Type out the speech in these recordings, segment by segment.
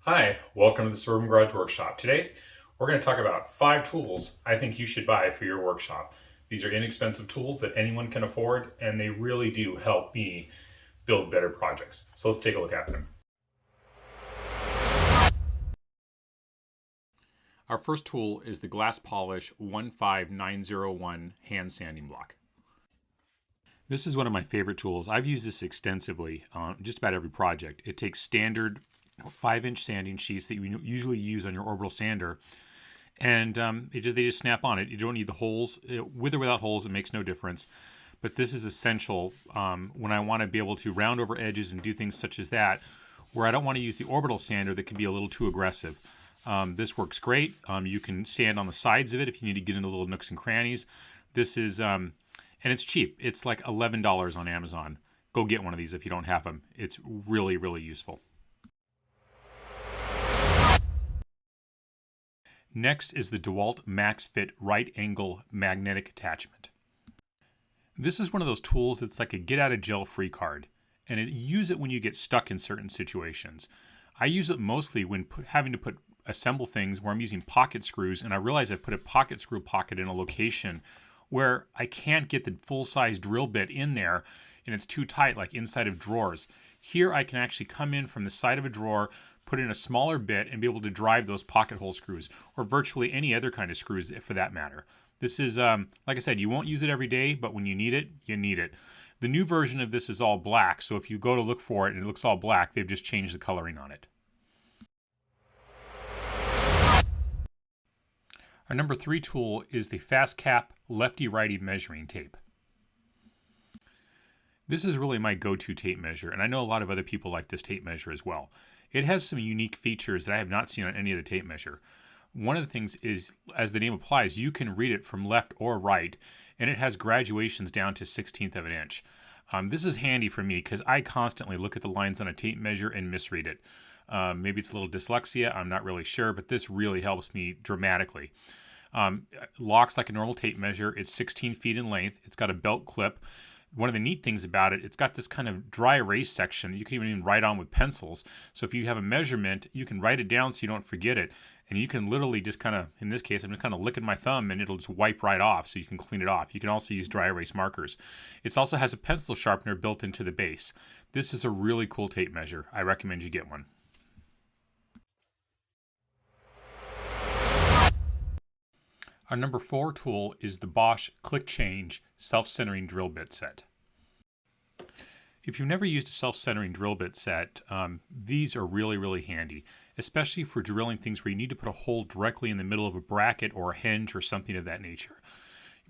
Hi, welcome to the Suburban Garage Workshop. Today, we're going to talk about 5 tools I think you should buy for your workshop. These are inexpensive tools that anyone can afford, and they really do help me build better projects. So let's take a look at them. Our first tool is the Glass Polish 15901 hand sanding block. This is one of my favorite tools. I've used this extensively on just about every project. It takes standard 5-inch sanding sheets that you usually use on your orbital sander, and they just snap on it. You don't need the holes. With or without holes, it makes no difference. But this is essential when I want to be able to round over edges and do things such as that, where I don't want to use the orbital sander that can be a little too aggressive. This works great. You can sand on the sides of it if you need to get into little nooks and crannies. This is, and it's cheap. It's like $11 on Amazon. Go get one of these if you don't have them. It's really, really useful. Next is the Dewalt MaxFit right angle magnetic attachment. This is one of those tools that's like a get out of jail free card, and use it when you get stuck in certain situations. I use it mostly when having to assemble things where I'm using pocket screws, and I realize I've put a pocket screw pocket in a location where I can't get the full-size drill bit in there, and it's too tight, like inside of drawers. Here I can actually come in from the side of a drawer, put in a smaller bit, and be able to drive those pocket hole screws, or virtually any other kind of screws for that matter. This is, like I said, you won't use it every day, but when you need it, you need it. The new version of this is all black, so if you go to look for it and it looks all black, they've just changed the coloring on it. Our number 3 tool is the FastCap Lefty Righty measuring tape. This is really my go-to tape measure, and I know a lot of other people like this tape measure as well. It has some unique features that I have not seen on any other tape measure. One of the things is, as the name applies, you can read it from left or right, and it has graduations down to 1/16 of an inch. This is handy for me because I constantly look at the lines on a tape measure and misread it. Maybe it's a little dyslexia, I'm not really sure, but this really helps me dramatically. Locks like a normal tape measure. It's 16 feet in length. It's got a belt clip. One of the neat things about it, it's got this kind of dry erase section. You can even write on with pencils. So if you have a measurement, you can write it down so you don't forget it. And you can literally just kind of, in this case, I'm just kind of licking my thumb and it'll just wipe right off so you can clean it off. You can also use dry erase markers. It also has a pencil sharpener built into the base. This is a really cool tape measure. I recommend you get one. Our number 4 tool is the Bosch Click Change self-centering drill bit set. If you've never used a self-centering drill bit set, these are really, really handy, especially for drilling things where you need to put a hole directly in the middle of a bracket or a hinge or something of that nature.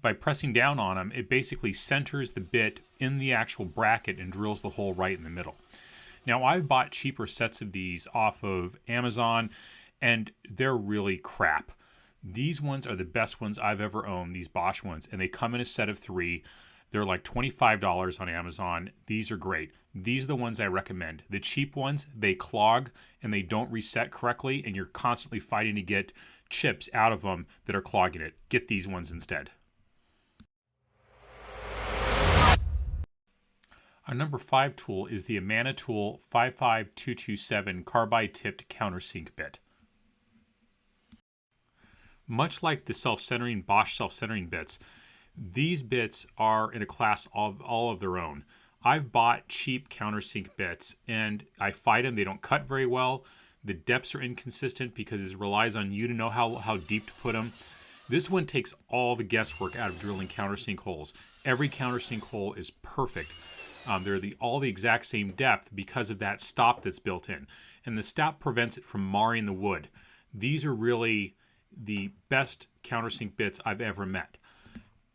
By pressing down on them, it basically centers the bit in the actual bracket and drills the hole right in the middle. Now, I've bought cheaper sets of these off of Amazon, and they're really crap. These ones are the best ones I've ever owned, these Bosch ones, and they come in a set of 3. They're like $25 on Amazon. These are great. These are the ones I recommend. The cheap ones, they clog and they don't reset correctly, and you're constantly fighting to get chips out of them that are clogging it. Get these ones instead. Our number 5 tool is the Amana Tool 55227 carbide tipped countersink bit. Much like the self-centering Bosch self-centering bits, these bits are in a class of all of their own. I've bought cheap countersink bits and I fight them. They don't cut very well. The depths are inconsistent because it relies on you to know how deep to put them. This one takes all the guesswork out of drilling countersink holes. Every countersink hole is perfect. They're all the exact same depth because of that stop that's built in. And the stop prevents it from marring the wood. These are really the best countersink bits I've ever met.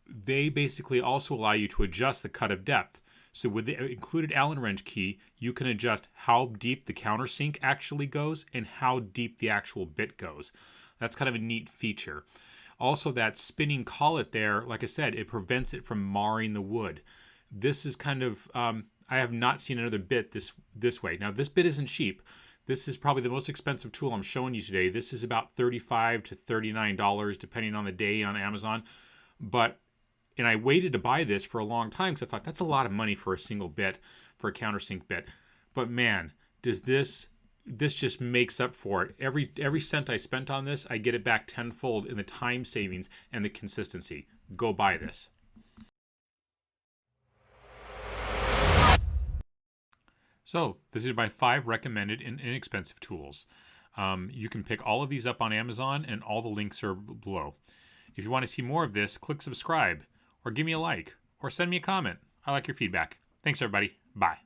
They basically also allow you to adjust the cut of depth. So with the included Allen wrench key, you can adjust how deep the countersink actually goes and how deep the actual bit goes. That's kind of a neat feature. Also, that spinning collet there, like I said, it prevents it from marring the wood. This is kind of, I have not seen another bit this way. Now, this bit isn't cheap. This is probably the most expensive tool I'm showing you today. This is about $35 to $39, depending on the day on Amazon. And I waited to buy this for a long time because I thought that's a lot of money for a single bit, for a countersink bit. But man, does this this just makes up for it. Every cent I spent on this, I get it back tenfold in the time savings and the consistency. Go buy this. So this is my 5 recommended and inexpensive tools. You can pick all of these up on Amazon, and all the links are below. If you want to see more of this, click subscribe, or give me a like, or send me a comment. I like your feedback. Thanks, everybody. Bye.